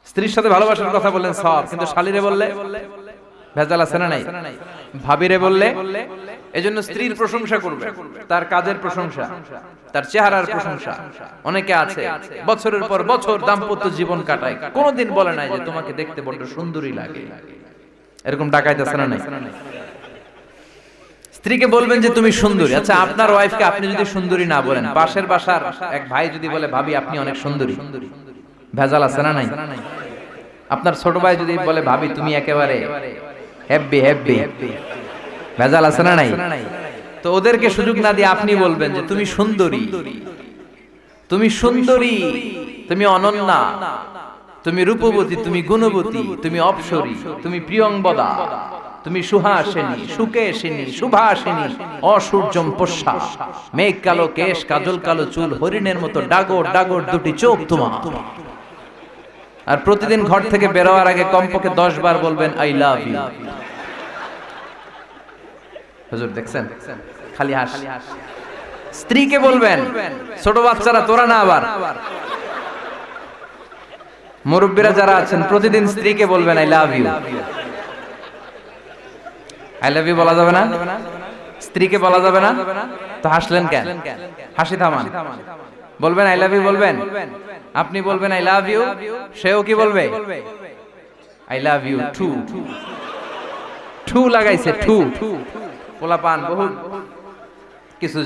স্ত্রীর সাথে ভালোবাসার কথা বললেন সব, কিন্তু শালীরে বললে ভেজাল আছে না নাই? ভাবিরে বললে, এজন্য স্ত্রীর প্রশংসা করবে, তার কাজের প্রশংসা, তার চেহারার প্রশংসা। অনেকে আছে বছরের পর বছর দাম্পত্য জীবন কাটায়, কোনোদিন বলে নাই যে তোমাকে দেখতে বড্ড সুন্দরী লাগে। এরকম ডাকাইতে আছে না নাই? স্ত্রীকে বলবেন যে তুমি সুন্দরী। আচ্ছা, আপনার ওয়াইফকে আপনি যদি সুন্দরী না বলেন, পাশের বাসার এক ভাই যদি বলে ভাবি আপনি অনেক সুন্দরী, ভেজাল আছে না নাই? আপনার ছোট ভাই যদি বলে ভাবি তুমি একেবারে হেব্বি হেব্বি, ভেজাল আছে না নাই? তো ওদেরকে সুযোগ না দিয়ে আপনি বলবেন যে তুমি সুন্দরী, তুমি সুন্দরী, তুমি অনন্যা, তুমি রূপবতী, তুমি গুণবতী, তুমি অপ্সরী, তুমি প্রিয়ংবদা, তুমি সুহাসিনী, সুকেশিনী, সুভাসিনী, অসূর্যম পোষ্যা, মেঘ কালো কেশ, কাজল কালো চুল, হরিণের মতো ডাগর ডাগর দুটি চোখ তোমার। আর প্রতিদিন ঘর থেকে বেরোয়ার আগে কমপক্ষে 10 বার বলবেন আই লাভ ইউ। হুজুর দেখছেন, খালি হাস। স্ত্রীকে বলবেন, ছোট বাচ্চারা তোরা না, আবার মুরব্বীরা যারা আছেন প্রতিদিন স্ত্রীকে বলবেন I love you. I love you বলা যাবে না? স্ত্রীকে বলা যাবে না? তো হাসলেন কেন? হাসি থামান। বলবেন আই লাভ ইউ, বলবেন। আপনি বলবেন আই লাভ ইউ, সেও কি বলবে? I love you too. Too লাগাইছে, টু। পোলাপান বহুত কিছু